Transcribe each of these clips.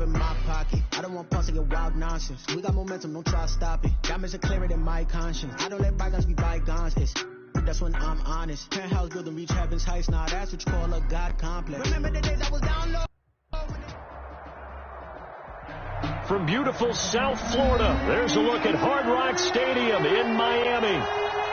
in my pocket. I don't want pulse to get wild nonsense. We got momentum, don't try to stop it. Diamonds are clearer than my conscience. I don't let bygones be bygones. That's when I'm honest. Penthouse building, reach heaven's heights. Now that's what you call a God complex. Remember the days I was down low. From beautiful South Florida, there's a look at Hard Rock Stadium in Miami.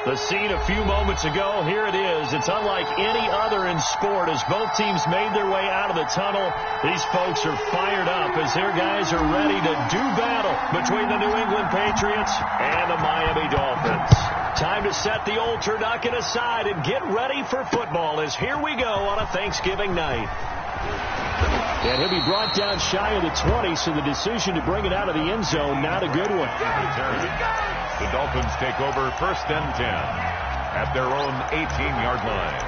The scene a few moments ago, here it is. It's unlike any other in sport as both teams made their way out of the tunnel. These folks are fired up as their guys are ready to do battle between the New England Patriots and the Miami Dolphins. Time to set the old turducken aside and get ready for football as here we go on a Thanksgiving night. And he'll be brought down shy of the 20, so the decision to bring it out of the end zone, not a good one. The Dolphins take over 1st and 10 at their own 18-yard line.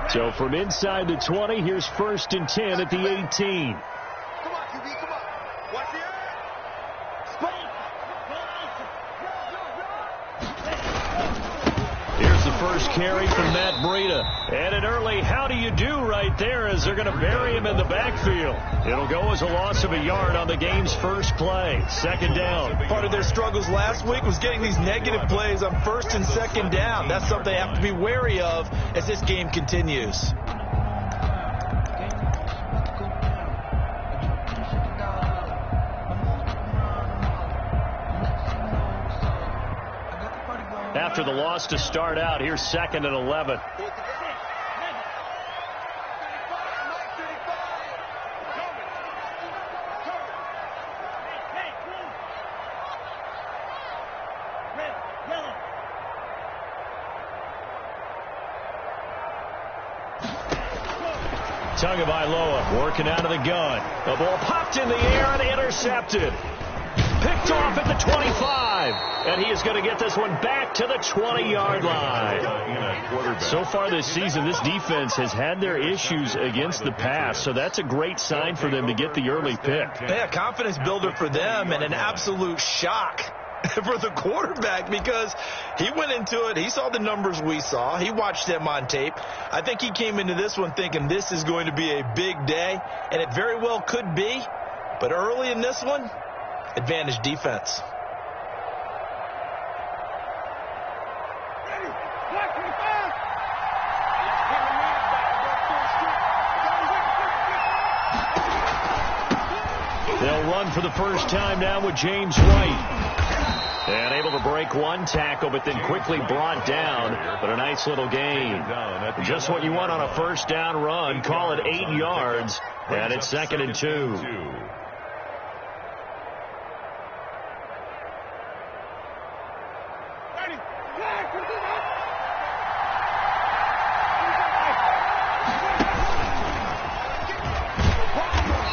So from inside the 20, here's 1st and 10 at the 18. Come on, QB, come on. Watch the air. Here's the first carry from Matt Breida. And an early how do you do right there as they're going to bury him in the backfield. It'll go as a loss of a yard on the game's first play. 2nd down. Part of their struggles last week was getting these negative plays on 1st and 2nd down. That's something they have to be wary of as this game continues. After the loss to start out, here's 2nd and 11. Tagovailoa working out of the gun. The ball popped in the air and intercepted. Picked off at the 25. And he is going to get this one back to the 20-yard line. So far this season, this defense has had their issues against the pass, so that's a great sign for them to get the early pick. Yeah, confidence builder for them and an absolute shock for the quarterback because he went into it. He saw the numbers we saw. He watched them on tape. I think he came into this one thinking this is going to be a big day, and it very well could be. But early in this one, advantage defense. They'll run for the first time now with James White. And able to break one tackle, but then quickly brought down. But a nice little gain. Just what you want on a first down run. Call it 8 yards. And it's 2nd and 2.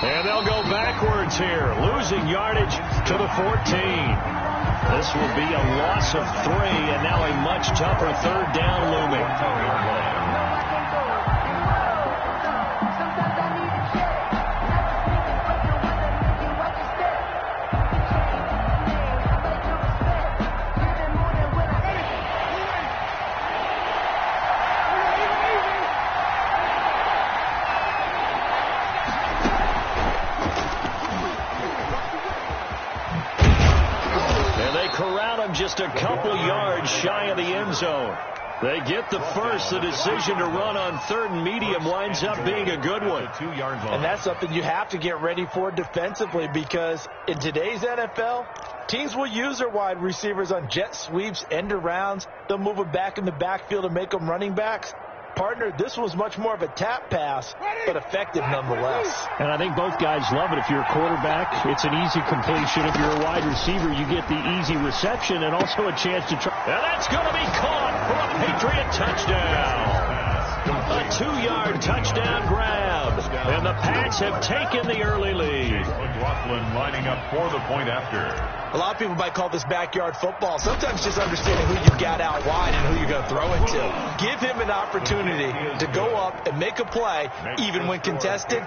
And they'll go backwards here, losing yardage to the 14. This will be a loss of 3, and now a much tougher 3rd down looming. Just a couple yards shy of the end zone. They get the first. The decision to run on 3rd and medium winds up being a good one. And that's something you have to get ready for defensively because in today's NFL, teams will use their wide receivers on jet sweeps, end arounds. They'll move them back in the backfield and make them running backs. Partner, this was much more of a tap pass, but effective nonetheless. And I think both guys love it. If you're a quarterback, it's an easy completion. If you're a wide receiver, you get the easy reception and also a chance to try. And that's going to be caught for a Patriot touchdown. A 2-yard touchdown grab. And the Pats have taken the early lead. McLaughlin lining up for the point after. A lot of people might call this backyard football. Sometimes just understanding who you got out wide and who you're going to throw it to. Give him an opportunity to go up and make a play, even when contested.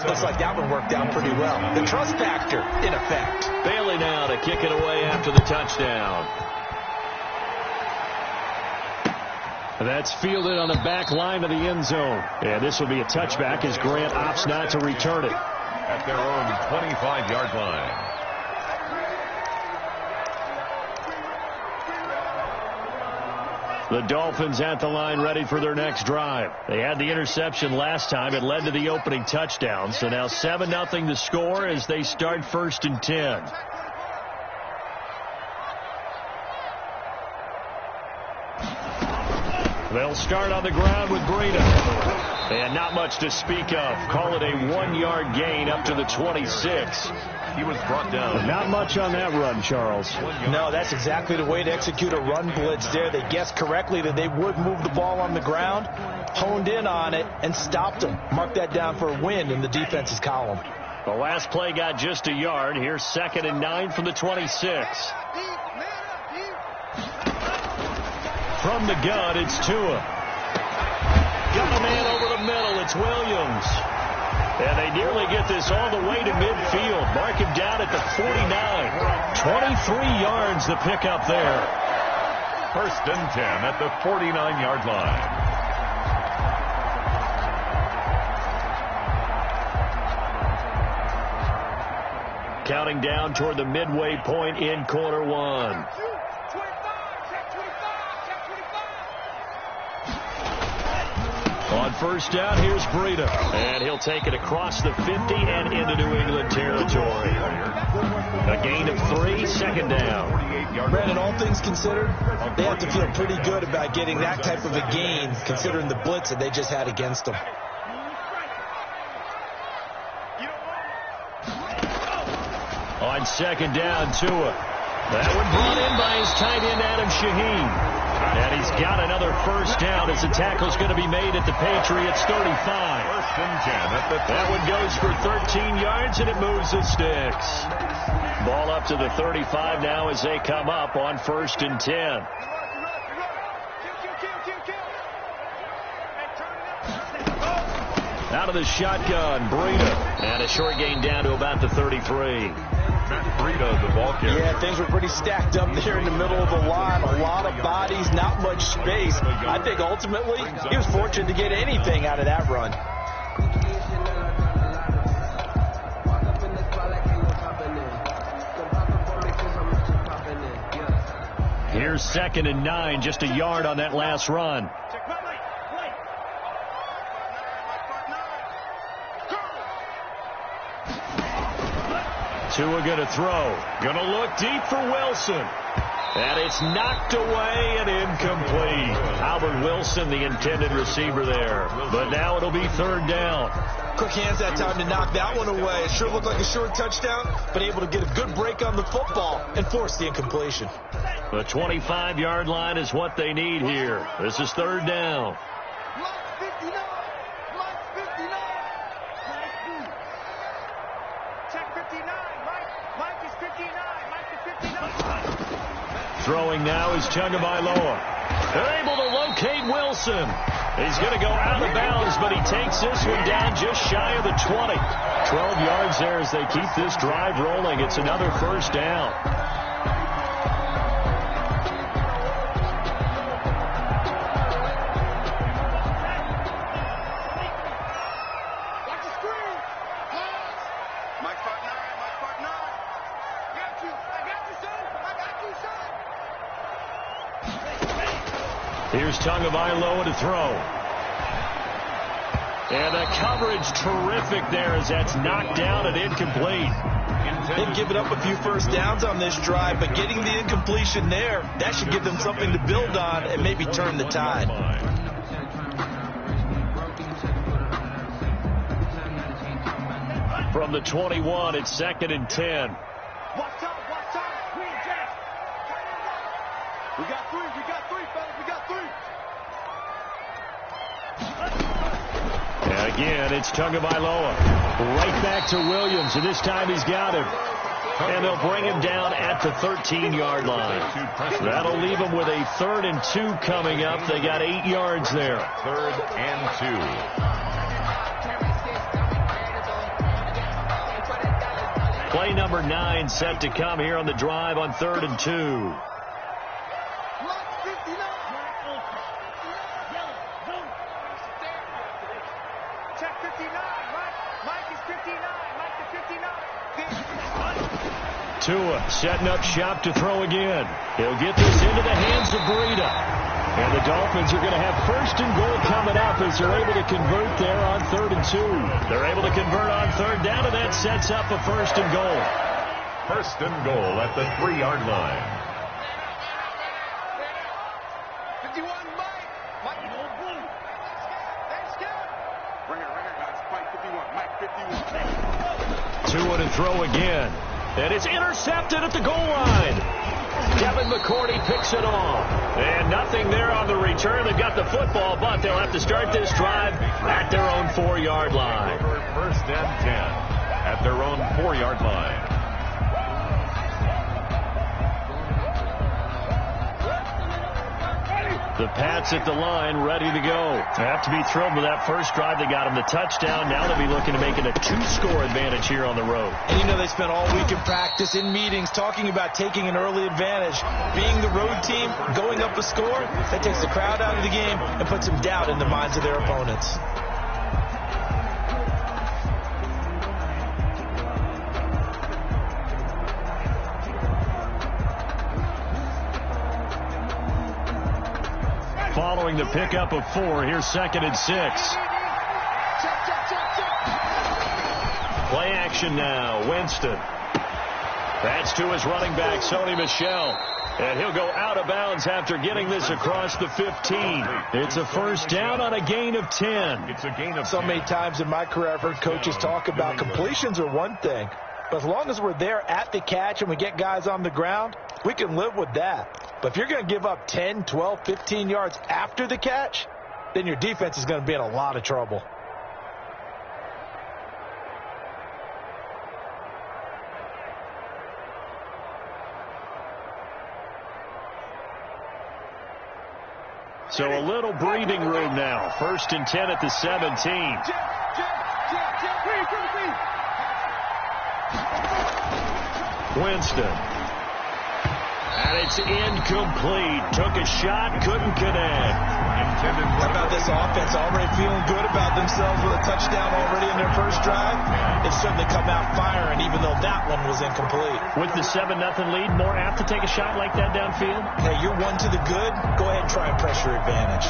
Looks like that one worked out pretty well. The trust factor in effect. Bailey now to kick it away after the touchdown. That's fielded on the back line of the end zone. And this will be a touchback as Grant opts not to return it. At their own 25-yard line. The Dolphins at the line ready for their next drive. They had the interception last time. It led to the opening touchdown. So now 7-0 the score as they start 1st and 10. They'll start on the ground with Breida. And not much to speak of. Call it a 1-yard gain up to the 26. He was brought down. Not much on that run, Charles. No, that's exactly the way to execute a run blitz there. They guessed correctly that they would move the ball on the ground, honed in on it, and stopped them. Mark that down for a win in the defense's column. The last play got just a yard. Here's 2nd and 9 from the 26. From the gun, it's Tua. Got a man over the middle. It's Williams. And they nearly get this all the way to midfield. Mark him down at the 49. 23 yards the pickup there. 1st and 10 at the 49-yard line. Counting down toward the midway point in quarter one. On 1st down, here's Breida. And he'll take it across the 50 and into New England territory. A gain of 3, 2nd down. Brandon, all things considered, they have to feel pretty good about getting that type of a gain, considering the blitz that they just had against them. On 2nd down, Tua. That one brought in by his tight end, Adam Shaheen. And he's got another 1st down as the tackle's going to be made at the Patriots' 35. 1st and 10 at the that one goes for 13 yards, and it moves the sticks. Ball up to the 35 now as they come up on 1st and 10. Out of the shotgun, Breida. And a short gain down to about the 33. Breida, the ball carrier. Yeah, things were pretty stacked up there in the middle of the line. A lot of bodies, not much space. I think ultimately he was fortunate to get anything out of that run. Here's 2nd and 9, just a yard on that last run. Tua going to throw. Going to look deep for Wilson. And it's knocked away and incomplete. Albert Wilson, the intended receiver there. But now it'll be 3rd down. Quick hands that time to knock that one away. It sure looked like a short touchdown, but able to get a good break on the football and force the incompletion. The 25-yard line is what they need here. This is 3rd down. Throwing now is Tagovailoa. They're able to locate Wilson. He's going to go out of bounds, but he takes this one down just shy of the 20. 12 yards there as they keep this drive rolling. It's another 1st down. Here's Tagovailoa to throw. And the coverage terrific there as that's knocked down and incomplete. They've given up a few 1st downs on this drive, but getting the incompletion there, that should give them something to build on and maybe turn the tide. From the 21, it's 2nd and 10. We got 3, fellas, we got 3. And again, it's Tagovailoa. Right back to Williams, and this time he's got him. And they'll bring him down at the 13-yard line. That'll leave him with a 3rd and 2 coming up. They got 8 yards there. 3rd and 2. Play number 9 set to come here on the drive on 3rd and 2. Check 59, Mike is 59, Mike to 59. Tua setting up shop to throw again. He'll get this into the hands of Breida. And the Dolphins are going to have first and goal coming up as they're able to convert there on 3rd and 2. They're able to convert on 3rd down, and that sets up a first and goal. First and goal at the 3-yard line. 51, Mike. Mike, they're scared. Bring it, guys. Mike 51, Mike 51. Tua to throw again. And it's intercepted at the goal line. Devin McCourty picks it off. And nothing there on the return. They've got the football, but they'll have to start this drive at their own 4-yard line. First and 10 at their own 4-yard line. The Pats at the line, ready to go. They have to be thrilled with that first drive. They got them the touchdown. Now they'll be looking to make it a 2-score advantage here on the road. And you know they spent all week in practice, in meetings, talking about taking an early advantage. Being the road team, going up a score, that takes the crowd out of the game and puts some doubt in the minds of their opponents. Following the pickup of 4, here's 2nd and 6. Play action now. Winston. That's to his running back, Sony Michel. And he'll go out of bounds after getting this across the 15. It's a first down on a gain of 10. It's a gain of 10. So many times in my career I've heard coaches talk about completions are one thing. But as long as we're there at the catch and we get guys on the ground, we can live with that. But if you're going to give up 10, 12, 15 yards after the catch, then your defense is going to be in a lot of trouble. So a little breathing room now. 1st and 10 at the 17. Winston. And it's incomplete. Took a shot, couldn't connect. How about this offense already feeling good about themselves with a touchdown already in their first drive? They've certainly come out firing, even though that one was incomplete. With the 7-0 lead, more apt to take a shot like that downfield? Hey, you're one to the good. Go ahead and try and press your advantage.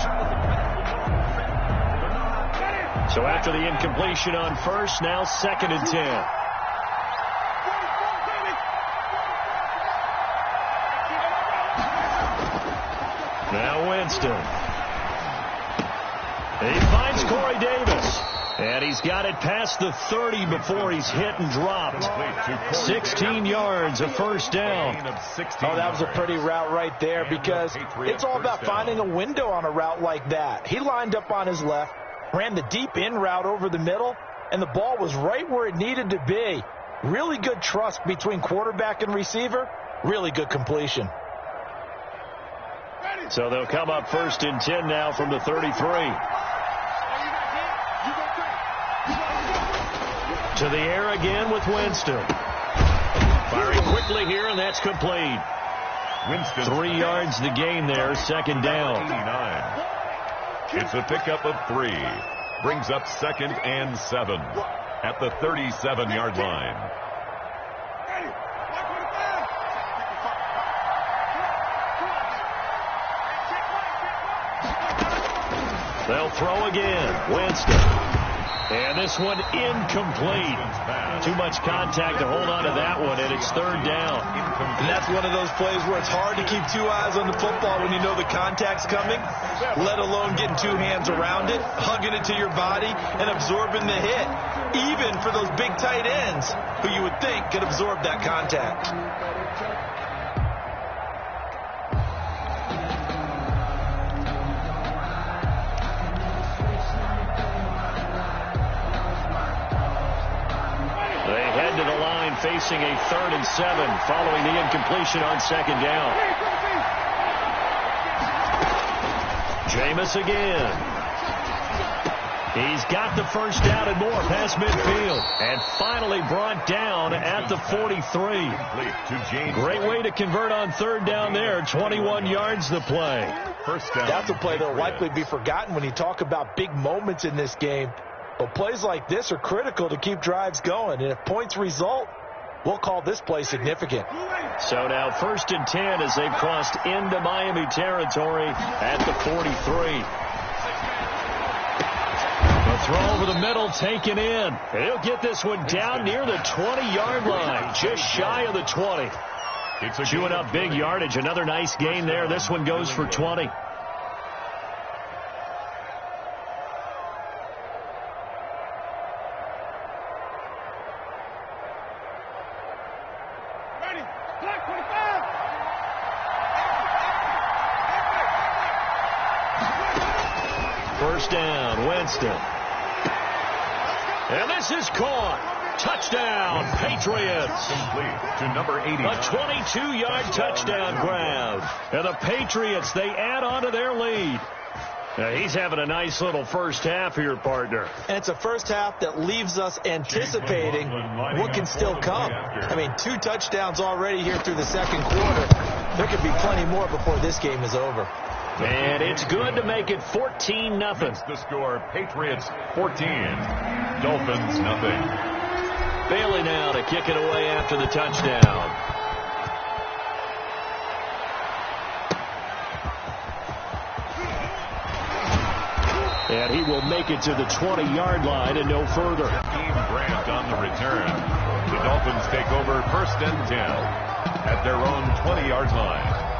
So after the incompletion on first, now 2nd and 10. Now Winston. He finds Corey Davis. And he's got it past the 30 before he's hit and dropped. 16 yards, a first down. Oh, that was a pretty route right there because it's all about finding a window on a route like that. He lined up on his left, ran the deep in route over the middle, and the ball was right where it needed to be. Really good trust between quarterback and receiver. Really good completion. So they'll come up 1st and 10 now from the 33. To the air again with Winston. Firing quickly here, and that's complete. Winston. 3 yards the gain there, 2nd down. 89. It's a pickup of 3. Brings up 2nd and 7 at the 37-yard line. They'll throw again. Winston. And this one incomplete. Too much contact to hold on to that one, and it's 3rd down. And that's one of those plays where it's hard to keep 2 eyes on the football when you know the contact's coming, let alone getting 2 hands around it, hugging it to your body, and absorbing the hit, even for those big tight ends who you would think could absorb that contact. Facing a 3rd and 7 following the incompletion on 2nd down. Jameis again. He's got the first down and more past midfield. And finally brought down at the 43. Great way to convert on third down there. 21 yards the play. First down. That's a play that will likely be forgotten when you talk about big moments in this game. But plays like this are critical to keep drives going. And if points result, we'll call this play significant. So now 1st and 10 as they've crossed into Miami territory at the 43. The throw over the middle taken in. He'll get this one down near the 20-yard line, just shy of the 20. Chewing up big yardage. Another nice gain there. This one goes for 20. First down, Winston. And this is caught. Touchdown, Patriots. Complete to number 80. A 22-yard touchdown grab. And the Patriots, they add on to their lead. Now, he's having a nice little first half here, partner. And it's a first half that leaves us anticipating what can still come. I mean, 2 touchdowns already here through the second quarter. There could be plenty more before this game is over. And it's good to make it 14-0. That's the score. Patriots 14. Dolphins nothing. Bailey now to kick it away after the touchdown. And he will make it to the 20-yard line and no further. Team Grant on the return. The Dolphins take over 1st and 10 at their own 20-yard line.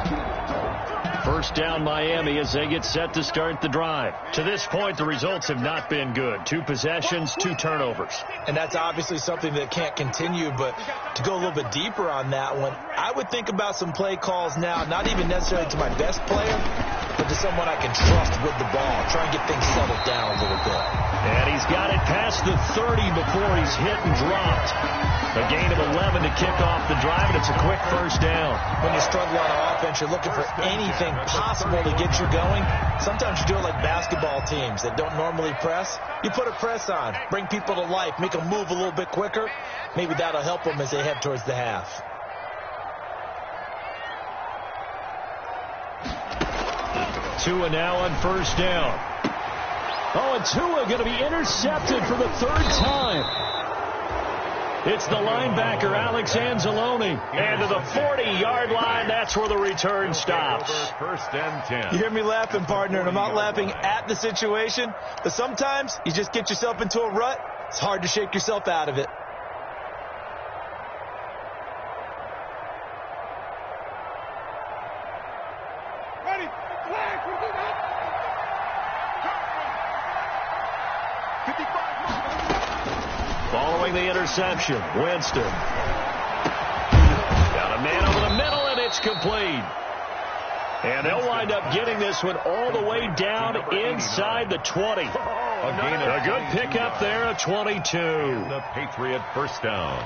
First down Miami as they get set to start the drive. To this point, the results have not been good. 2 possessions, 2 turnovers. And that's obviously something that can't continue, but to go a little bit deeper on that one, I would think about some play calls now, not even necessarily to my best player, but to someone I can trust with the ball. Try and get things settled down a little bit. And he's got it past the 30 before he's hit and dropped. A gain of 11 to kick off the drive, and it's a quick first down. When you struggle on offense, you're looking for anything possible to get you going. Sometimes you do it like basketball teams that don't normally press. You put a press on, bring people to life, make them move a little bit quicker. Maybe that'll help them as they head towards the half. Tua now on first down. Oh, and Tua going to be intercepted for the 3rd time. It's the linebacker, Alex Anzalone. And to the 40-yard line, that's where the return stops. 1st and 10. You hear me laughing, partner, and I'm not laughing at the situation, but sometimes you just get yourself into a rut. It's hard to shake yourself out of it. Ready? Flag. 55. Following the interception, Winston. Got a man over the middle, and it's complete. And they'll wind up getting this one all the way down inside the 20. A good pickup there, a 22. The Patriot first down.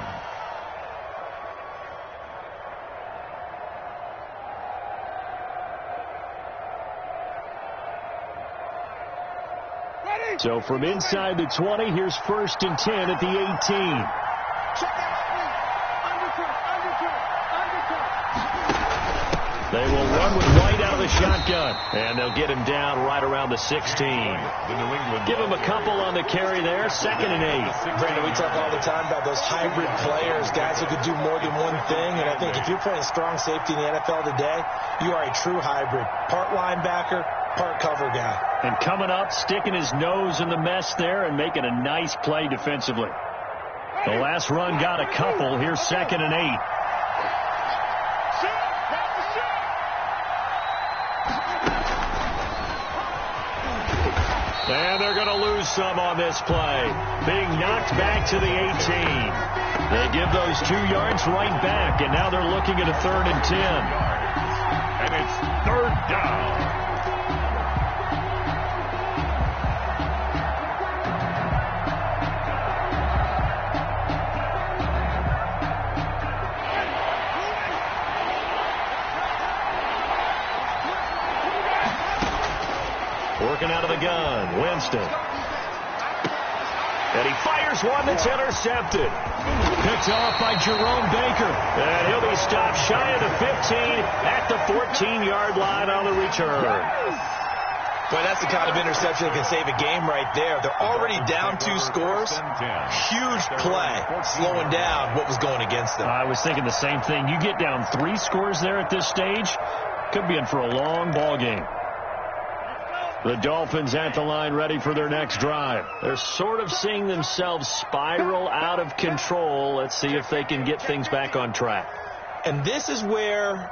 So from inside the 20, here's 1st and 10 at the 18. They will run with White out of the shotgun, and they'll get him down right around the 16. Give him a couple on the carry there, 2nd and 8. Brandon, we talk all the time about those hybrid players, guys who could do more than one thing, and I think if you're playing strong safety in the NFL today, you are a true hybrid. Part linebacker, part cover guy. And coming up, sticking his nose in the mess there and making a nice play defensively. The last run got a couple. Here's 2nd and 8. And they're going to lose some on this play. Being knocked back to the 18. They give those 2 yards right back, and now they're looking at a 3rd and 10. And it's 3rd down. Working out of the gun, Winston. And he fires one that's intercepted. Picked off by Jerome Baker. And he'll be stopped shy of the 15 at the 14-yard line on the return. Boy, that's the kind of interception that can save a game right there. They're already down 2 scores. Huge play, slowing down what was going against them. I was thinking the same thing. You get down 3 scores there at this stage, could be in for a long ball game. The Dolphins at the line ready for their next drive. They're sort of seeing themselves spiral out of control. Let's see if they can get things back on track. And this is where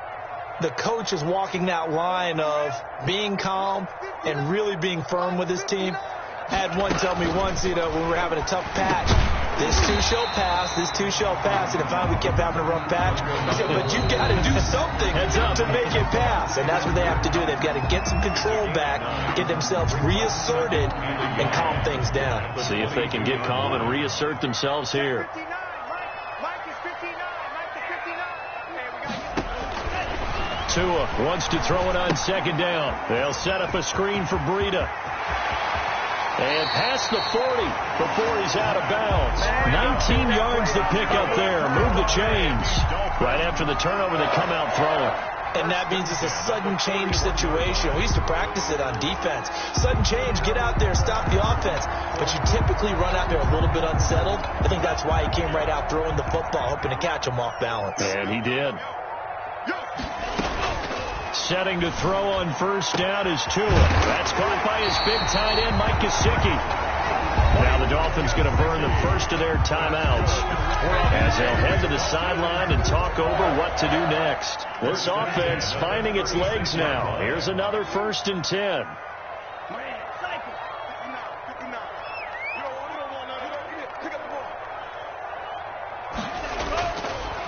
the coach is walking that line of being calm and really being firm with his team. I had one tell me once, when we were having a tough patch, this too shall pass, this too shall pass. And if we kept having a rough patch, he said, but you've got to do something to make it pass. And that's what they have to do. They've got to get some control back, get themselves reasserted, and calm things down. See if they can get calm and reassert themselves here. Tua wants to throw it on second down. They'll set up a screen for Breida. And past the 40 before he's out of bounds. 19 yards to pick up there. Move the chains. Right after the turnover, they come out throwing. And that means it's a sudden change situation. We used to practice it on defense. Sudden change, get out there, stop the offense. But you typically run out there a little bit unsettled. I think that's why he came right out throwing the football, hoping to catch him off balance. And he did. Setting to throw on first down is Tua. That's caught by his big tight end, Mike Gesicki. Now the Dolphins going to burn the first of their timeouts as they'll head to the sideline and talk over what to do next. This offense finding its legs now. Here's another 1st and 10.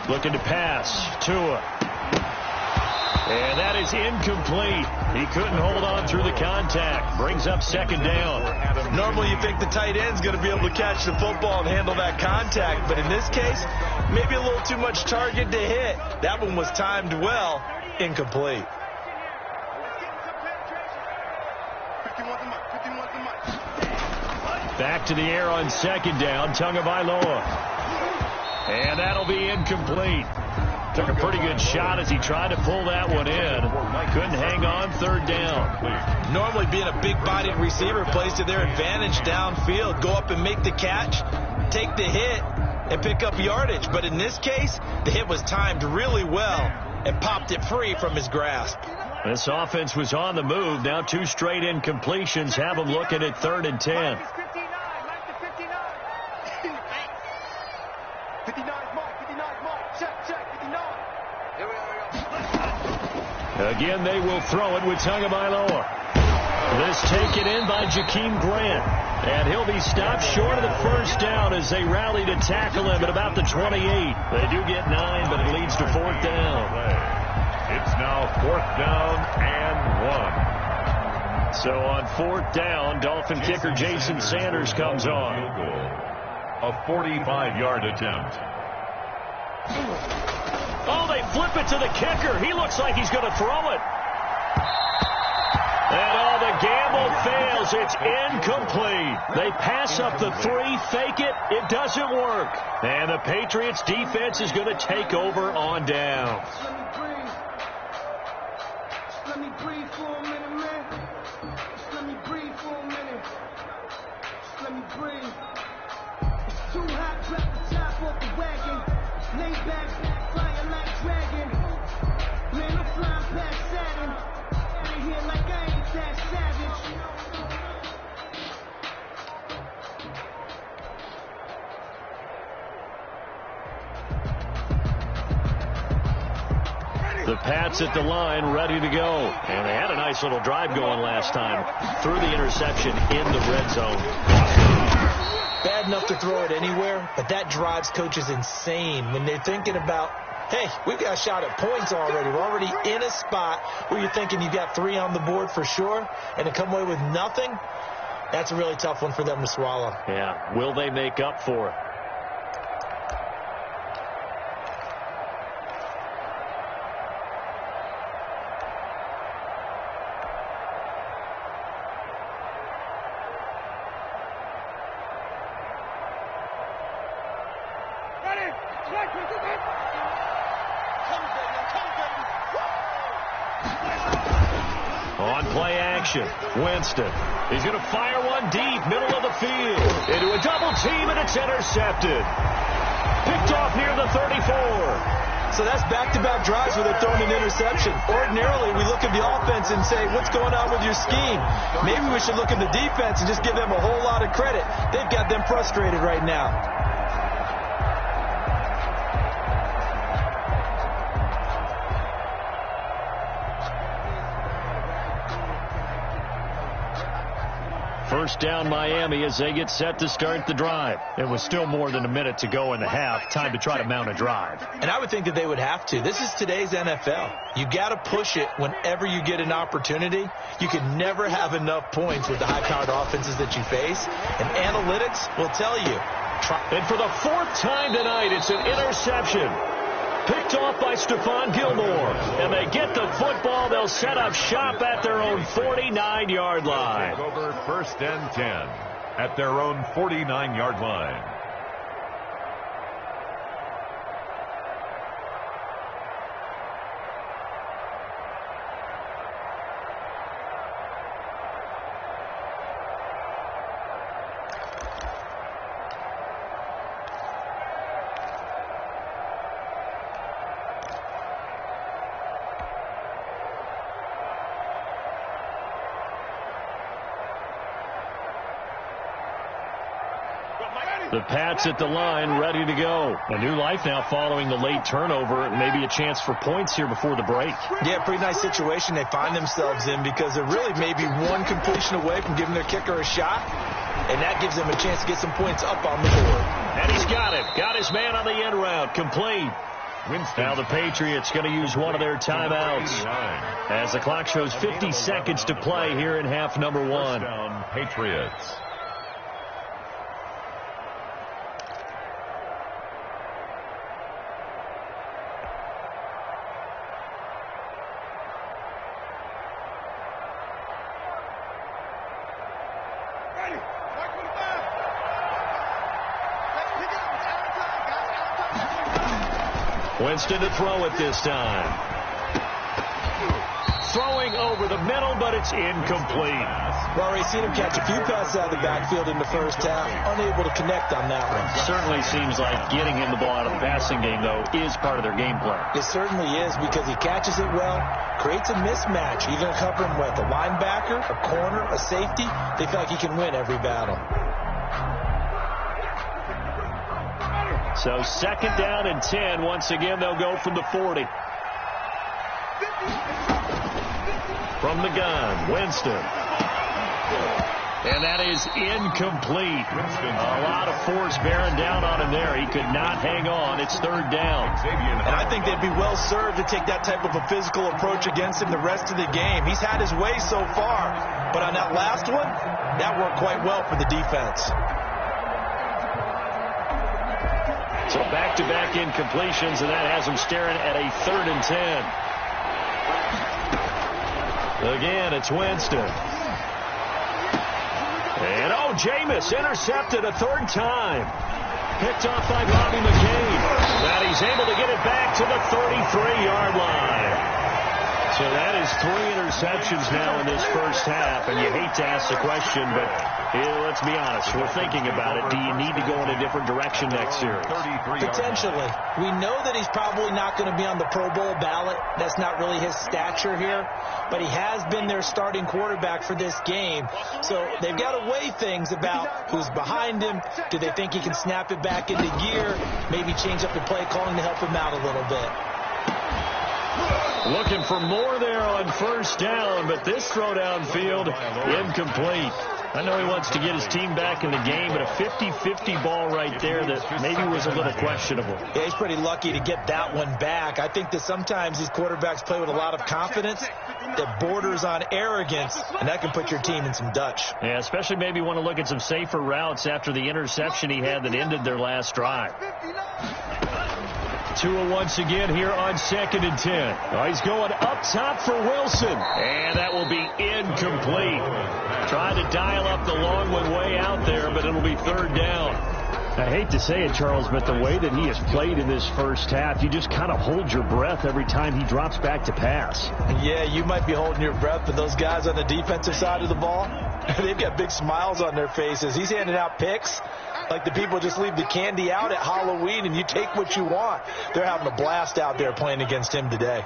Looking to pass. Tua. And that is incomplete. He couldn't hold on through the contact. Brings up second down. Normally you think the tight end's going to be able to catch the football and handle that contact. But in this case, maybe a little too much target to hit. That one was timed well. Incomplete. Back to the air on second down. Tagovailoa. And that'll be incomplete. Took a pretty good shot as he tried to pull that one in. Couldn't hang on, third down. Normally being a big-bodied receiver plays to their advantage downfield. Go up and make the catch, take the hit, and pick up yardage. But in this case, the hit was timed really well and popped it free from his grasp. This offense was on the move. Now 2 straight incompletions have them looking at 3rd and 10. Again, they will throw it with Tagovailoa. This taken in by Jakeem Grant. And he'll be stopped short of the first down as they rally to tackle him at about the 28. They do get 9, but it leads to 4th down. It's now 4th down and 1. So on 4th down, Dolphin kicker Jason Sanders comes on. A 45-yard attempt. Oh, they flip it to the kicker. He looks like he's going to throw it. And the gamble fails. It's incomplete. They pass up the 3, fake it. It doesn't work. And the Patriots defense is going to take over on downs. Let me breathe for a minute, man. Just let me breathe for a minute. Just let me breathe. It's too hot, drop the top off the wagon. Lay back, fire like dragon. Man, I'm flying past Saturn. Out of here like I ain't that savage. The Pats at the line, ready to go. And they had a nice little drive going last time. Threw the interception in the red zone. Bad enough to throw it anywhere, but that drives coaches insane when they're thinking about, hey, we've got a shot at points already. We're already in a spot where you're thinking you've got 3 on the board for sure, and to come away with nothing, that's a really tough one for them to swallow. Yeah, will they make up for it? On play action, Winston. He's going to fire one deep, middle of the field. Into a double team, and it's intercepted. Picked off near the 34. So that's back-to-back drives where they're throwing an interception. Ordinarily, we look at the offense and say, what's going on with your scheme? Maybe we should look at the defense and just give them a whole lot of credit. They've got them frustrated right now. First down Miami as they get set to start the drive. It was still more than a minute to go in the half. Time to try to mount a drive. And I would think that they would have to. This is today's NFL. You got to push it whenever you get an opportunity. You can never have enough points with the high-powered offenses that you face. And analytics will tell you. And for the fourth time tonight, it's an interception. Picked off by Stephon Gilmore. And they get the football. They'll set up shop at their own 49-yard line. Over 1st and 10 at their own 49-yard line. The Pats at the line, ready to go. A new life now following the late turnover. Maybe a chance for points here before the break. Yeah, pretty nice situation they find themselves in because they're really maybe one completion away from giving their kicker a shot. And that gives them a chance to get some points up on the board. And he's got it. Got his man on the end route. Complete. Now the Patriots going to use one of their timeouts as the clock shows 50 seconds to play here in half number one. First down, Patriots. Winston to throw it this time. Throwing over the middle, but it's incomplete. Well, already seen him catch a few passes out of the backfield in the first half. Unable to connect on that one. Certainly seems like getting him the ball out of the passing game, though, is part of their game plan. It certainly is because he catches it well, creates a mismatch. You're going to cover him with a linebacker, a corner, a safety. They feel like he can win every battle. So 2nd down and 10. Once again, they'll go from the 40. From the gun, Winston. And that is incomplete. A lot of force bearing down on him there. He could not hang on. It's 3rd down. And I think they'd be well served to take that type of a physical approach against him the rest of the game. He's had his way so far. But on that last one, that worked quite well for the defense. So back-to-back incompletions, and that has them staring at a 3rd and 10. Again, it's Winston. And, Jameis intercepted a 3rd time. Picked off by Bobby McCain. That he's able to get it back to the 33-yard line. So that is 3 interceptions now in this first half. And you hate to ask the question, but let's be honest. We're thinking about it. Do you need to go in a different direction next series? Potentially. We know that he's probably not going to be on the Pro Bowl ballot. That's not really his stature here. But he has been their starting quarterback for this game. So they've got to weigh things about who's behind him. Do they think he can snap it back into gear? Maybe change up the play calling to help him out a little bit. Looking for more there on 1st down, but this throw downfield, incomplete. I know he wants to get his team back in the game, but a 50-50 ball right there that maybe was a little questionable. Yeah, he's pretty lucky to get that one back. I think that sometimes these quarterbacks play with a lot of confidence that borders on arrogance, and that can put your team in some Dutch. Yeah, especially maybe want to look at some safer routes after the interception he had that ended their last drive. Tua once again here on 2nd and 10. He's going up top for Wilson. And that will be incomplete. Trying to dial up the long one way out there, but it'll be 3rd down. I hate to say it, Charles, but the way that he has played in this first half, you just kind of hold your breath every time he drops back to pass. Yeah, you might be holding your breath, but those guys on the defensive side of the ball, they've got big smiles on their faces. He's handing out picks like the people just leave the candy out at Halloween and you take what you want. They're having a blast out there playing against him today.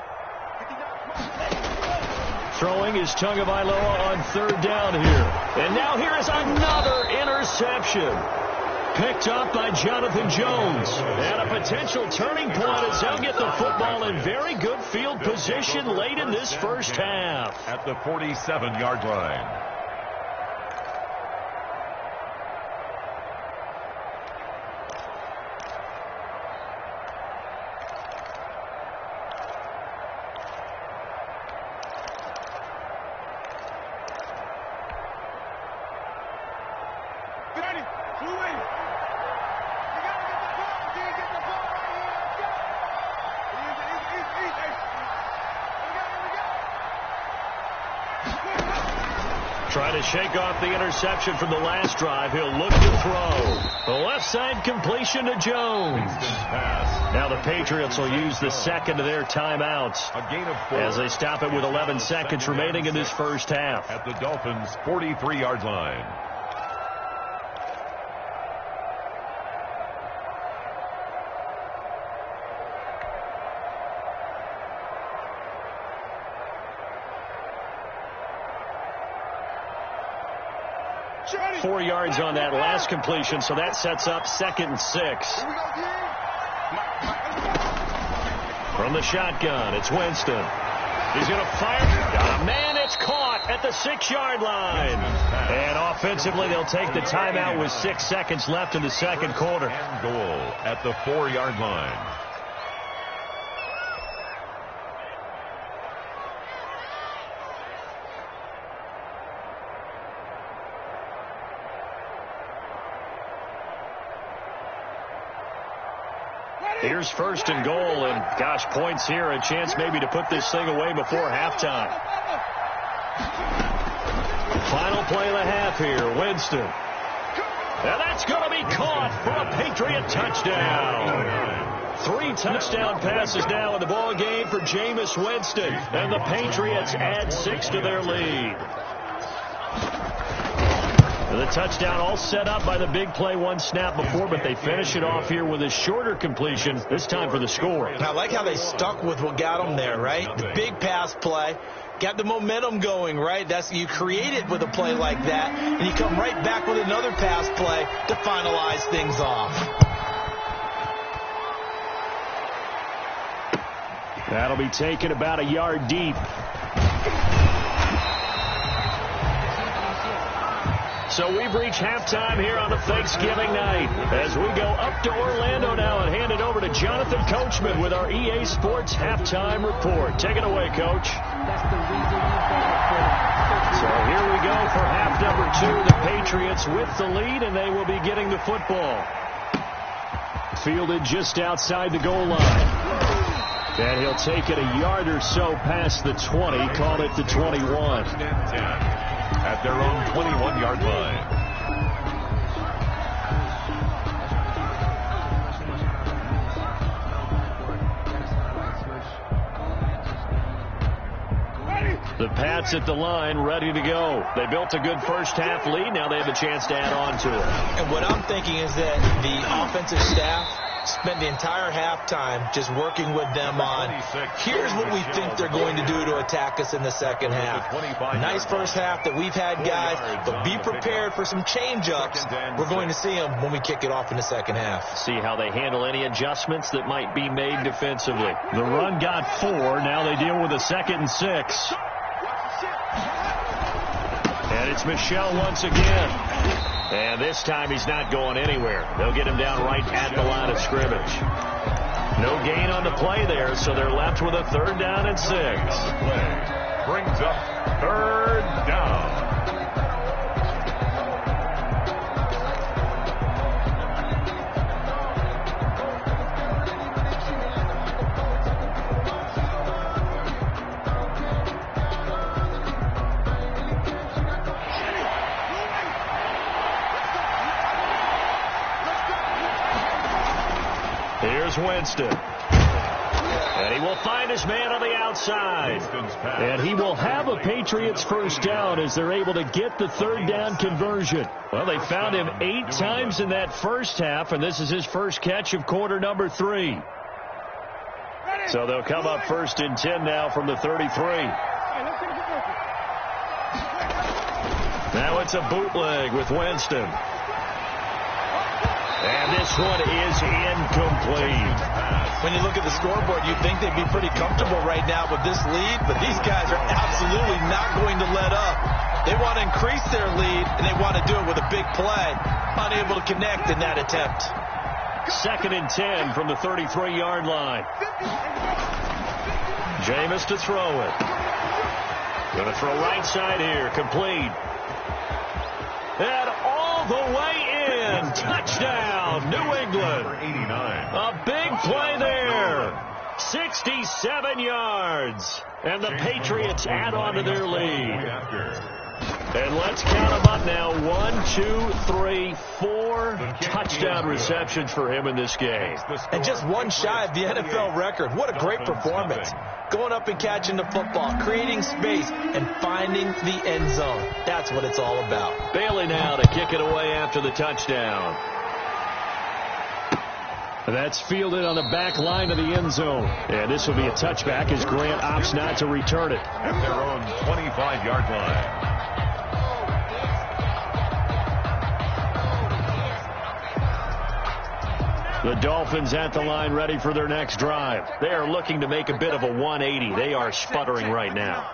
Throwing is Tagovailoa on third down here. And now here is another interception. Picked up by Jonathan Jones. And a potential turning point as they'll get the football in very good field position late in this first half. At the 47-yard line. Trying to shake off the interception from the last drive. He'll look to throw. The left side completion to Jones. Now the Patriots will use the second of their timeouts A gain of 4 as they stop it with 11 seconds remaining in this first half. At the Dolphins' 43-yard line. Johnny. 4 yards on that last completion, so that sets up 2nd and 6. From the shotgun, it's Winston. He's going to fire. Got a man. It's caught at the 6-yard line. And offensively, they'll take the timeout with 6 seconds left in the second quarter. And goal at the 4-yard line. Here's 1st and goal, and gosh, points here, a chance maybe to put this thing away before halftime. Final play of the half here, Winston. And that's going to be caught for a Patriot touchdown. 3 touchdown passes now in the ball game for Jameis Winston, and the Patriots add 6 to their lead. The touchdown all set up by the big play one snap before, but they finish it off here with a shorter completion, this time for the score. I like how they stuck with what got them there, right? The big pass play, got the momentum going, right? That's you create it with a play like that, and you come right back with another pass play to finalize things off. That'll be taken about a yard deep. So we've reached halftime here on the Thanksgiving night as we go up to Orlando now and hand it over to Jonathan Coachman with our EA Sports Halftime Report. Take it away, Coach. So here we go for half number 2. The Patriots with the lead, and they will be getting the football. Fielded just outside the goal line. And he'll take it a yard or so past the 20, call it the 21. At their own 21-yard line. The Pats at the line, ready to go. They built a good first half lead. Now they have a chance to add on to it. And what I'm thinking is that the offensive staff spent the entire halftime just working with them on, here's what we think they're going to do to attack us in the second half. Nice first half that we've had, guys, but be prepared for some change-ups. We're going to see them when we kick it off in the second half. See how they handle any adjustments that might be made defensively. The run got 4. Now they deal with a 2nd and 6. And it's Michel once again. And this time he's not going anywhere. They'll get him down right at the line of scrimmage. No gain on the play there, so they're left with a 3rd down and 6. Play brings up 3rd down. is Winston. And he will find his man on the outside. And he will have a Patriots first down as they're able to get the third down conversion. Well, they found him 8 times in that first half, and this is his first catch of quarter number 3. So they'll come up first and 10 now from the 33. Now it's a bootleg with Winston. And this one is incomplete. When you look at the scoreboard, you'd think they'd be pretty comfortable right now with this lead, but these guys are absolutely not going to let up. They want to increase their lead, and they want to do it with a big play. Unable to connect in that attempt. 2nd and 10 from the 33-yard line. Jameis to throw it. Going to throw right side here. Complete. And all the way in. Touchdown, New England. A big play there. 67 yards. And the Patriots add on to their lead. And let's count them up now. 1, 2, 3, 4 touchdown receptions for him in this game. And just one shy of the NFL record. What a great performance. Going up and catching the football, creating space, and finding the end zone. That's what it's all about. Bailey now to kick it away after the touchdown. That's fielded on the back line of the end zone. And this will be a touchback as Grant opts not to return it. At their own 25-yard line. The Dolphins at the line ready for their next drive. They are looking to make a bit of a 180. They are sputtering right now.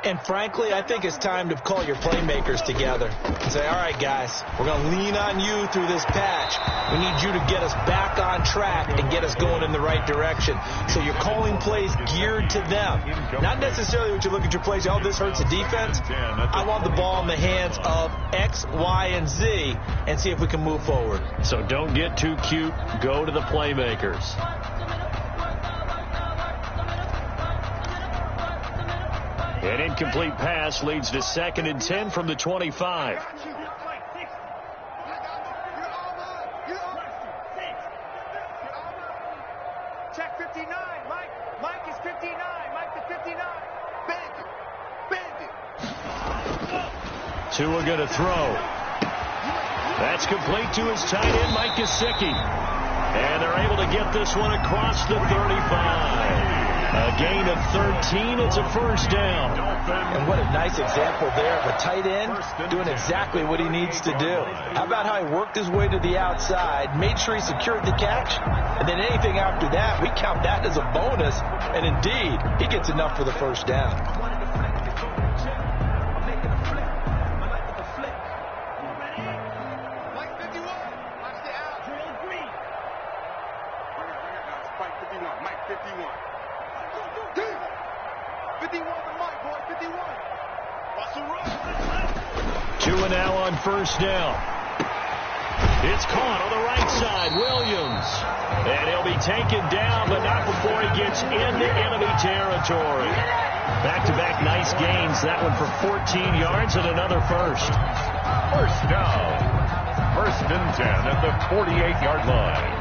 And frankly, I think it's time to call your playmakers together and say, all right, guys, we're going to lean on you through this patch. We need you to get us back on track and get us going in the right direction. So you're calling plays geared to them. Not necessarily what you look at your plays, oh, this hurts the defense. I want the ball in the hands of X, Y, and Z and see if we can move forward. So don't get too cute. Go to the playmakers. An incomplete pass leads to 2nd and 10 from the 25. Check 59. Mike is 59. Mike to 59. Bandit. Tua going to throw. That's complete to his tight end, Mike Gesicki. And they're able to get this one across the 35. A gain of 13. It's a first down. And what a nice example there of a tight end doing exactly what he needs to do. How about how he worked his way to the outside, made sure he secured the catch, and then anything after that, we count that as a bonus. And indeed, he gets enough for the first down. Tua now on first down. It's caught on the right side. Williams. And he'll be taken down, but not before he gets into enemy territory. Back-to-back nice gains. That one for 14 yards and another first. First down. 1st and 10 at the 48-yard line.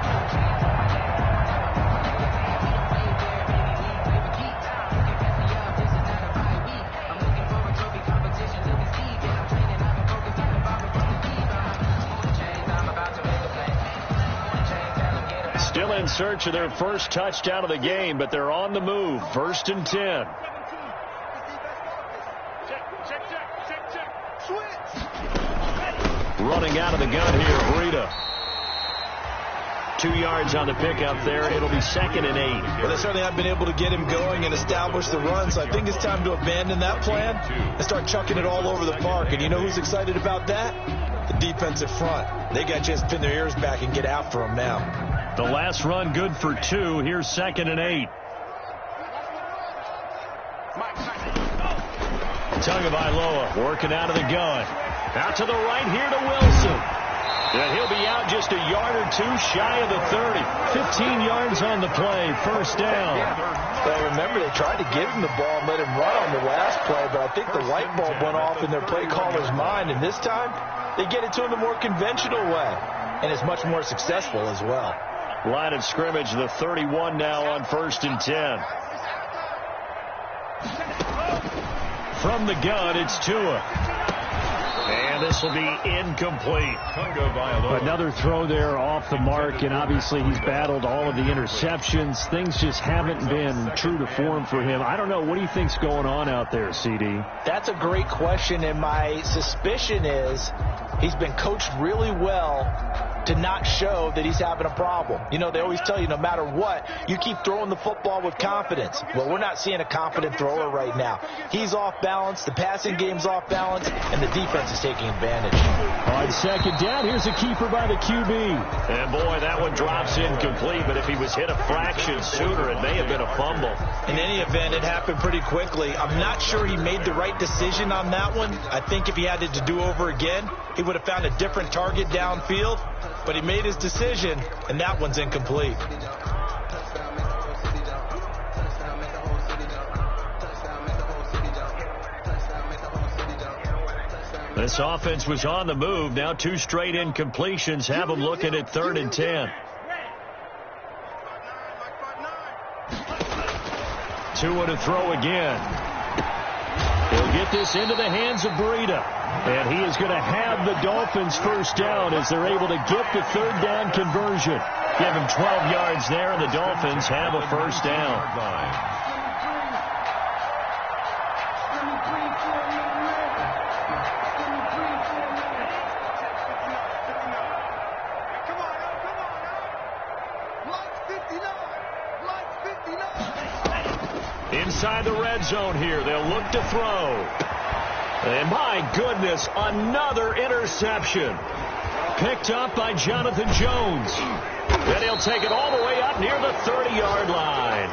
Still in search of their first touchdown of the game, but they're on the move. 1st and 10. Running out of the gun here, Breida. 2 yards on the pickup there. It'll be 2nd and 8. Well, they certainly have been able to get him going and establish the run, so I think it's time to abandon that plan and start chucking it all over the park. And you know who's excited about that? The defensive front. They got a chance to pin their ears back and get after him now. The last run good for 2. Here's 2nd and 8. Tagovailoa working out of the gun. Out to the right here to Wilson. And he'll be out just a yard or 2 shy of the 30. 15 yards on the play. First down. Well, remember, they tried to give him the ball and let him run on the last play, but I think the light bulb went off in their play caller's mind, and this time they get it to him the more conventional way, and it's much more successful as well. Line of scrimmage, the 31 now on 1st and 10. From the gun, it's Tua. And this will be incomplete. Another throw there off the mark, and obviously he's battled all of the interceptions. Things just haven't been true to form for him. I don't know. What do you think's going on out there, CD? That's a great question, and my suspicion is he's been coached really well to not show that he's having a problem. You know, they always tell you no matter what, you keep throwing the football with confidence. Well, we're not seeing a confident thrower right now. He's off balance, the passing game's off balance, and the defense is taking advantage. On 2nd down, here's a keeper by the QB. And boy, that one drops incomplete, but if he was hit a fraction sooner, it may have been a fumble. In any event, it happened pretty quickly. I'm not sure he made the right decision on that one. I think if he had it to do over again, he would have found a different target downfield. But he made his decision, and that one's incomplete. This offense was on the move. Now 2 straight incompletions have them looking at 3rd and 10. Tua to throw again. He'll get this into the hands of Breida. And he is going to have the Dolphins first down as they're able to get the 3rd down conversion. Give him 12 yards there, and the Dolphins have a first down. Inside the red zone here, they'll look to throw. And my goodness, another interception. Picked up by Jonathan Jones. Then he'll take it all the way up near the 30-yard line.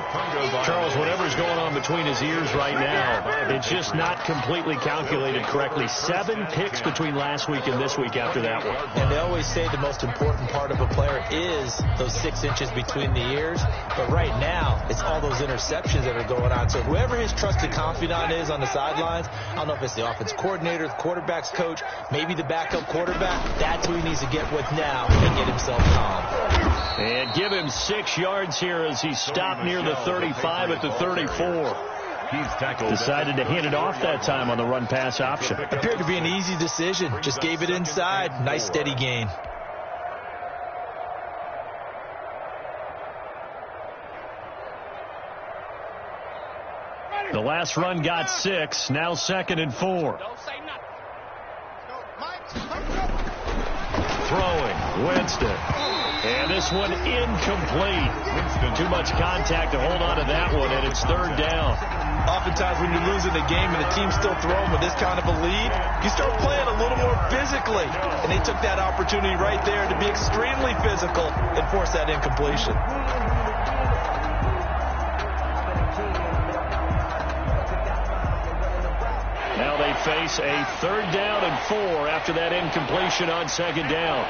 Charles, whatever's going on between his ears right now, it's just not completely calculated correctly. 7 picks between last week and this week after that one. And they always say the most important part of a player is those 6 inches between the ears. But right now, it's all those interceptions that are going on. So whoever his trusted confidant is on the sidelines, I don't know if it's the offense coordinator, the quarterback's coach, maybe the backup quarterback, that's who he needs to get with now and get himself calm. And give him 6 yards here as he stopped near the 35 at the 34. He's tackled. Decided to hand it off that time on the run-pass option. Appeared to be an easy decision. Just gave it inside. Nice steady gain. The last run got 6. Now 2nd and 4. Throwing. Winston. And this one incomplete. Too much contact to hold on to that one, and it's 3rd down. Oftentimes when you're losing the game and the team's still throwing with this kind of a lead, you start playing a little more physically. And they took that opportunity right there to be extremely physical and force that incompletion. Now they face a 3rd down and 4 after that incompletion on 2nd down.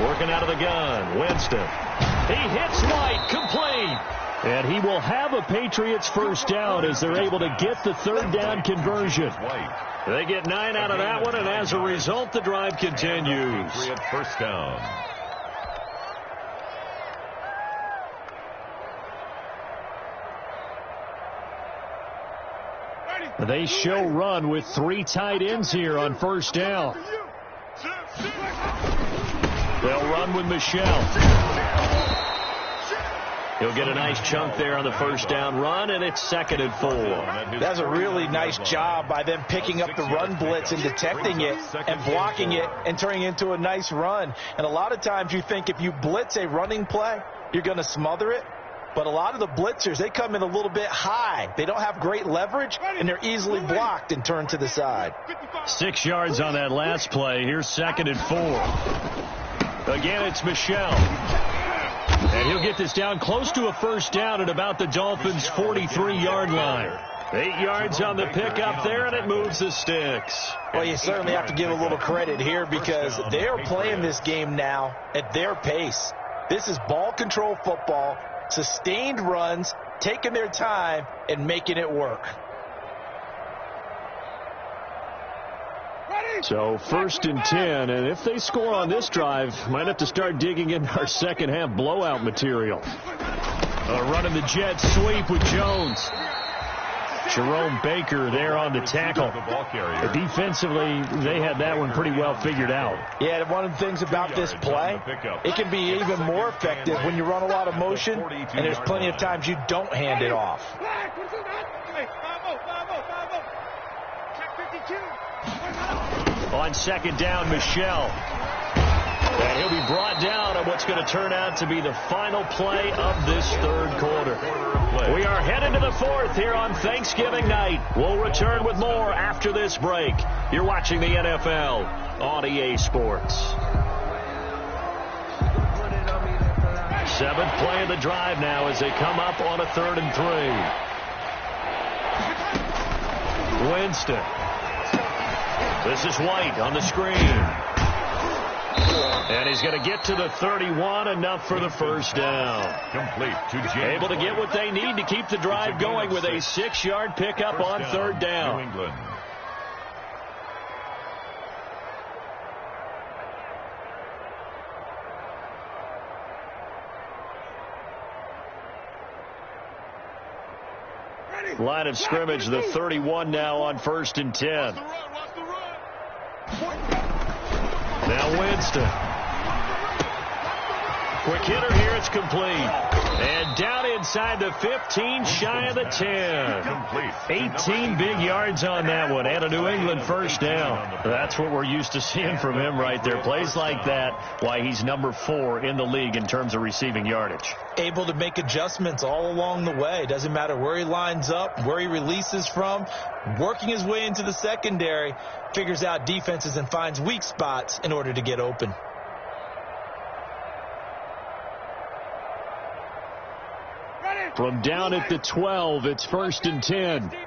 Working out of the gun, Winston. He hits White, complete. And he will have a Patriots first down as they're able to get the 3rd down conversion. They get 9 out of that one, and as a result, the drive continues. Patriot first down. They show run with 3 tight ends here on first down. They'll run with Michelle. He'll get a nice chunk there on the first down run, and it's 2nd and 4. That's a really nice job by them picking up the run blitz and detecting it and blocking it and turning it into a nice run. And a lot of times you think if you blitz a running play, you're going to smother it. But a lot of the blitzers, they come in a little bit high. They don't have great leverage, and they're easily blocked and turned to the side. 6 yards on that last play. Here's 2nd and 4. Again, it's Michelle. And he'll get this down close to a first down at about the Dolphins' 43-yard line. 8 yards on the pickup there, and it moves the sticks. Well, you certainly have to give a little credit here because they are playing this game now at their pace. This is ball control football. Sustained runs, taking their time, and making it work. So 1st and 10, and if they score on this drive, might have to start digging into our second half blowout material. Running the jet sweep with Jones. Jerome Baker there on the tackle. Defensively, they had that one pretty well figured out. Yeah, one of the things about this play, it can be even more effective when you run a lot of motion, and there's plenty of times you don't hand it off. On 2nd down, Michel. And he'll be brought down on what's going to turn out to be the final play of this 3rd quarter. We are headed to the 4th here on Thanksgiving night. We'll return with more after this break. You're watching the NFL on EA Sports. 7th play of the drive now as they come up on a 3rd and 3. Winston. This is White on the screen. And he's going to get to the 31, enough for the 1st down. Complete to James. Able to get what they need to keep the drive going with a 6-yard pickup on 3rd down. New England. Line of scrimmage, the 31 now on 1st and 10. Now Winston. Quick hitter here, it's complete. And down inside the 15, shy of the 10. 18 big yards on that one, and a New England 1st down. That's what we're used to seeing from him right there. Plays like that, why he's number 4 in the league in terms of receiving yardage. Able to make adjustments all along the way. Doesn't matter where he lines up, where he releases from. Working his way into the secondary, figures out defenses and finds weak spots in order to get open. From down at the 12, it's 1st and 10. 5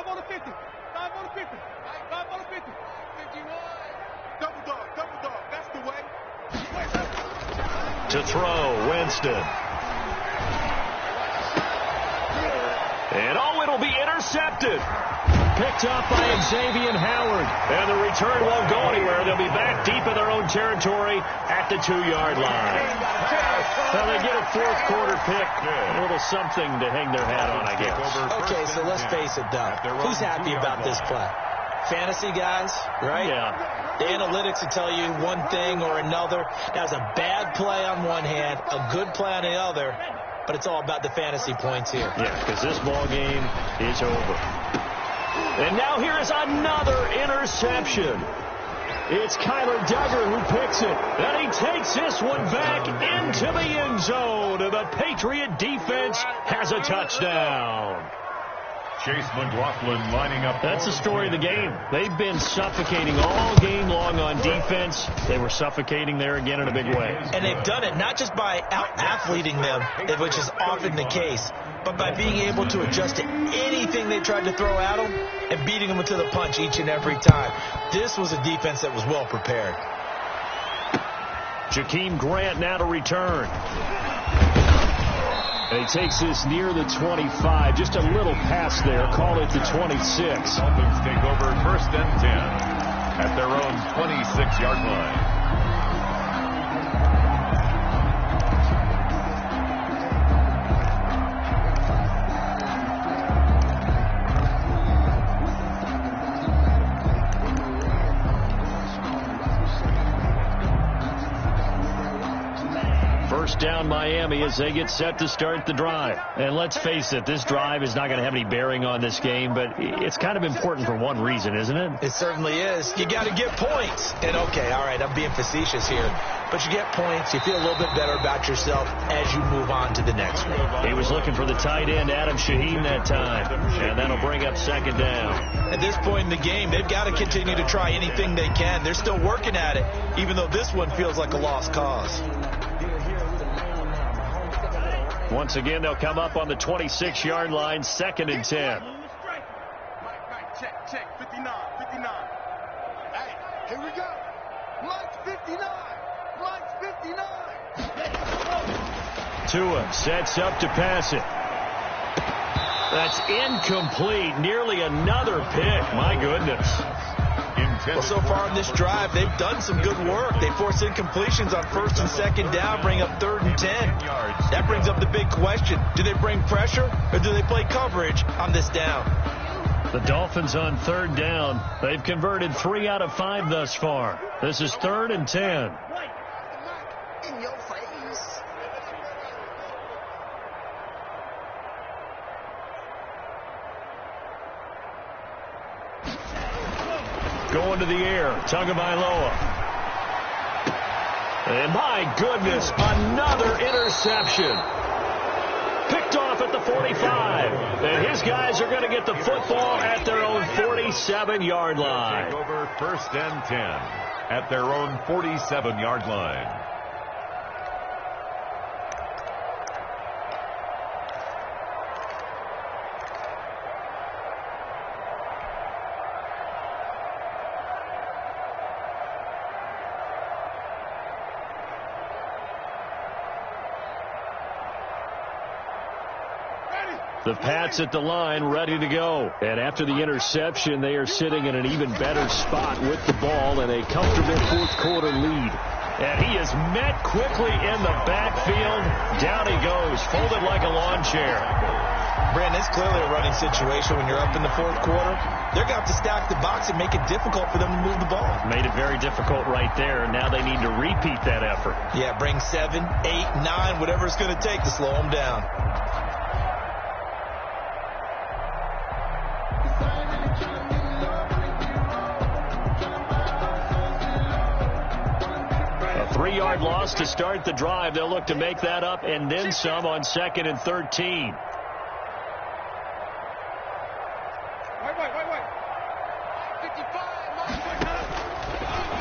on the 50. 5 on the 50. 5 on the 50. 51. Double dog. That's the way. To throw, Winston. And it'll be intercepted. Picked up by Xavier Howard. And the return won't go anywhere. They'll be back deep in their own territory at the 2-yard line. Well, they get a 4th quarter pick. A little something to hang their hat on, I guess. Okay, so let's face it, though. Who's happy about this play? Fantasy guys, right? Yeah. The analytics will tell you one thing or another. That was a bad play on one hand, a good play on the other, but it's all about the fantasy points here. Yeah, because this ball game is over. And now here is another interception. It's Kyler Duggar who picks it. And he takes this one back into the end zone. And the Patriot defense has a touchdown. Chase McLaughlin lining up. That's the story of the game. They've been suffocating all game long on defense. They were suffocating there again in a big way. And they've done it not just by out-athleting them, which is often the case, but by being able to adjust to anything they tried to throw at them and beating them to the punch each and every time. This was a defense that was well prepared. Jakeem Grant now to return. And he takes this near the 25. Just a little pass there. Call it the 26. Dolphins take over 1st and 10 at their own 26-yard line. Down Miami as they get set to start the drive. And let's face it, this drive is not going to have any bearing on this game, but it's kind of important for one reason, isn't it? It certainly is. You got to get points. And okay, all right, I'm being facetious here, but you get points, you feel a little bit better about yourself as you move on to the next one. He was looking for the tight end, Adam Shaheen, that time, and that'll bring up 2nd down. At this point in the game, they've got to continue to try anything they can. They're still working at it, even though this one feels like a lost cause. Once again, they'll come up on the 26-yard line, 2nd and 10. Check, 59. Hey, here we go. Mike's 59. Tua sets up to pass it. That's incomplete. Nearly another pick. My goodness. Well, so far on this drive, they've done some good work. They force incompletions on first and second down, bring up 3rd and 10. That brings up the big question. Do they bring pressure or do they play coverage on this down? The Dolphins on 3rd down. They've converted 3 out of 5 thus far. This is 3rd and 10. In your face. Going to the air. Tagovailoa. And my goodness, another interception. Picked off at the 45. And his guys are going to get the football at their own 47-yard line. Take over 1st and 10 at their own 47-yard line. The Pats at the line, ready to go. And after the interception, they are sitting in an even better spot with the ball and a comfortable 4th quarter lead. And he is met quickly in the backfield. Down he goes, folded like a lawn chair. Brandon, it's clearly a running situation when you're up in the 4th quarter. They're going to have to stack the box and make it difficult for them to move the ball. Made it very difficult right there, and now they need to repeat that effort. Yeah, bring 7, 8, 9, whatever it's going to take to slow them down. A 3-yard loss to start the drive. They'll look to make that up and then some on 2nd and 13.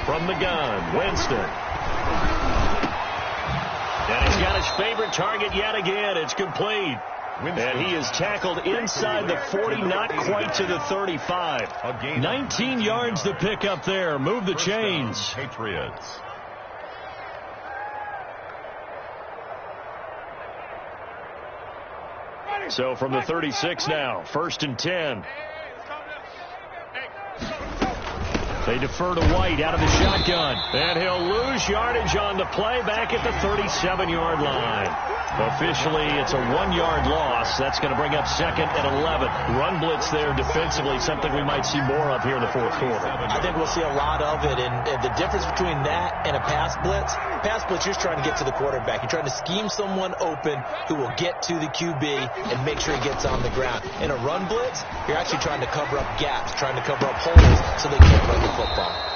From the gun, Winston. And he's got his favorite target yet again. It's complete. And he is tackled inside the 40, not quite to the 35. 19 yards to pick up there. Move the chains. Patriots. So from the 36 now, 1st and 10. They defer to White out of the shotgun. And he'll lose yardage on the play back at the 37-yard line. Officially, it's a 1-yard loss. That's going to bring up 2nd and 11. Run blitz there defensively, something we might see more of here in the 4th quarter. I think we'll see a lot of it. And the difference between that and a pass blitz, you're just trying to get to the quarterback. You're trying to scheme someone open who will get to the QB and make sure he gets on the ground. In a run blitz, you're actually trying to cover up gaps, trying to cover up holes so they can't run the football.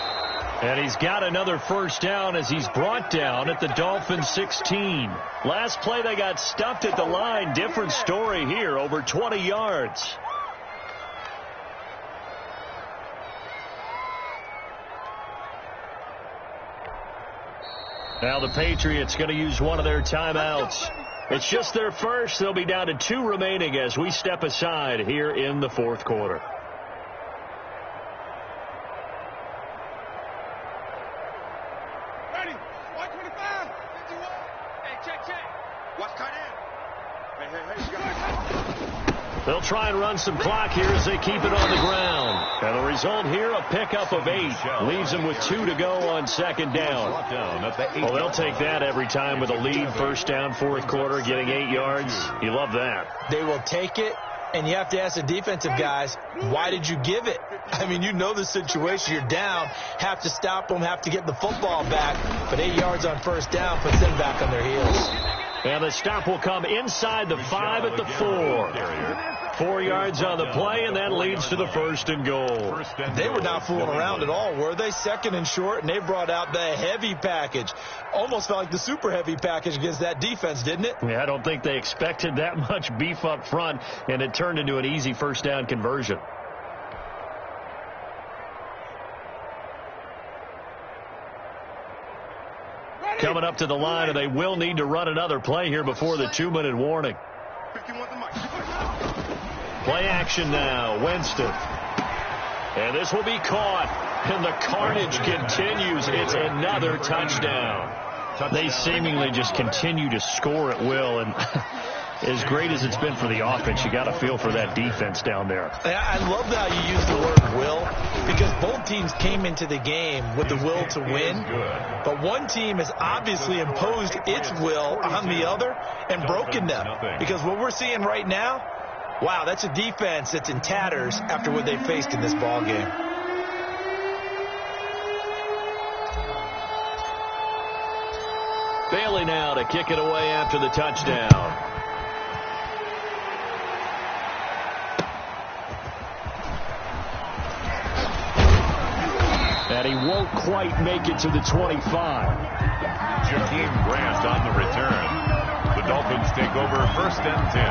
And he's got another 1st down as he's brought down at the Dolphins 16. Last play they got stuffed at the line. Different story here, over 20 yards. Now the Patriots going to use one of their timeouts. It's just their first. They'll be down to 2 remaining as we step aside here in the 4th quarter. They'll try and run some clock here as they keep it on the ground. And the result here, a pickup of 8. Leaves them with 2 to go on 2nd down. Well, they'll take that every time with a lead. 1st down, 4th quarter, getting 8 yards. You love that. They will take it, and you have to ask the defensive guys, why did you give it? I mean, you know the situation. You're down, have to stop them, have to get the football back. But 8 yards on 1st down puts them back on their heels. And the stop will come inside the 5 at the 4. 4 yards on the play, and that leads to the 1st and goal. They were not fooling around at all, were they? 2nd and short, and they brought out the heavy package. Almost felt like the super heavy package against that defense, didn't it? Yeah, I don't think they expected that much beef up front, and it turned into an easy 1st down conversion. Coming up to the line, and they will need to run another play here before the 2-minute warning. Play action now, Winston. And this will be caught, and the carnage continues. It's another touchdown. They seemingly just continue to score at will, and as great as it's been for the offense, you got to feel for that defense down there. I love how you use the word will, because both teams came into the game with the will to win, but one team has obviously imposed its will on the other and broken them. Because what we're seeing right now, wow, that's a defense that's in tatters after what they faced in this ball game. Bailey now to kick it away after the touchdown. And he won't quite make it to the 25. Jakeem Grant on the return. The Dolphins take over 1st and 10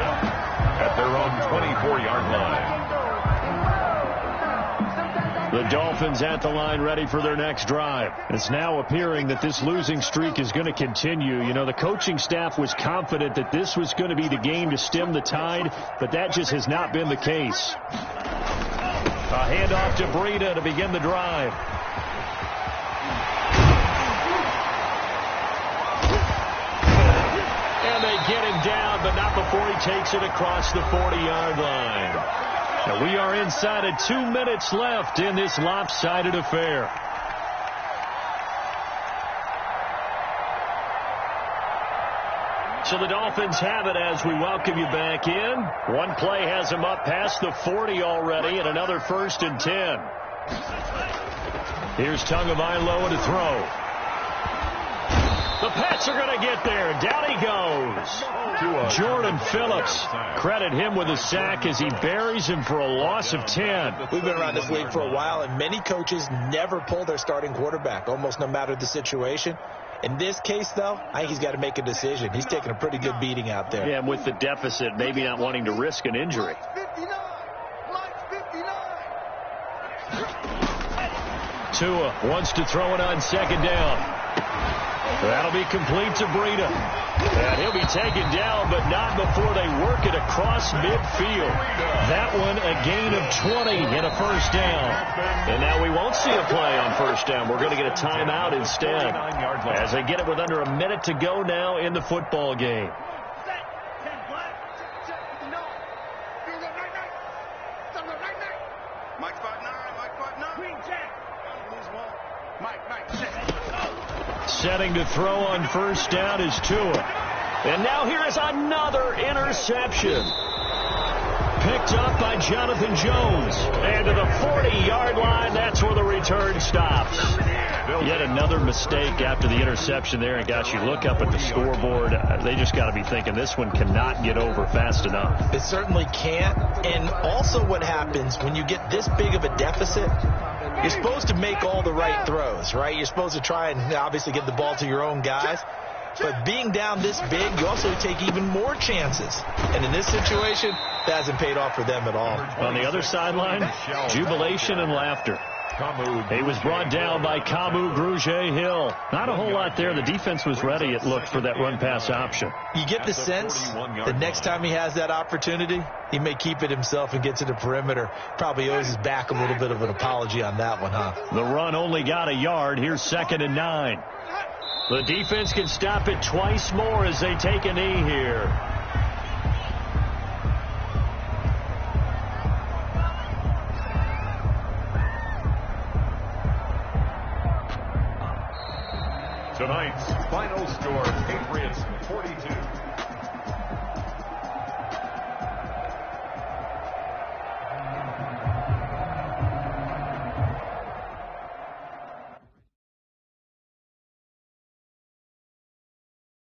at their own 24-yard line. The Dolphins at the line ready for their next drive. It's now appearing that this losing streak is going to continue. You know, the coaching staff was confident that this was going to be the game to stem the tide, but that just has not been the case. A handoff to Breida to begin the drive. And they get him down, but not before he takes it across the 40-yard line. Now we are inside of 2 minutes left in this lopsided affair. So the Dolphins have it as we welcome you back in. One play has them up past the 40 already, and another 1st and 10. Here's Tagovailoa to throw. The Pats are going to get there. Down he goes. Jordan Phillips, credit him with a sack as he buries him for a loss of 10. We've been around this league for a while, and many coaches never pull their starting quarterback, almost no matter the situation. In this case, though, I think he's got to make a decision. He's taking a pretty good beating out there. Yeah, and with the deficit, maybe not wanting to risk an injury. Tua wants to throw it on 2nd down. That'll be complete to Breida. And he'll be taken down, but not before they work it across midfield. That one a gain of 20 and a 1st down. And now we won't see a play on 1st down. We're going to get a timeout instead, as they get it with under a minute to go now in the football game. Setting to throw on 1st down is Tua. And now here is another interception. Picked up by Jonathan Jones. And to the 40-yard line, that's where the return stops. Yet another mistake after the interception there. And gosh, you look up at the scoreboard, they just got to be thinking this one cannot get over fast enough. It certainly can't. And also what happens when you get this big of a deficit, you're supposed to make all the right throws, right? You're supposed to try and obviously get the ball to your own guys. But being down this big, you also take even more chances. And in this situation, that hasn't paid off for them at all. On the other sideline, jubilation and laughter. He was brought down by Kamu Grugier-Hill. Not a whole lot there. The defense was ready, it looked, for that run-pass option. You get the sense that next time he has that opportunity, he may keep it himself and get to the perimeter. Probably owes his back a little bit of an apology on that one, huh? The run only got a yard. Here's 2nd and 9. The defense can stop it twice more as they take a knee here. Tonight's final score, Patriots 42,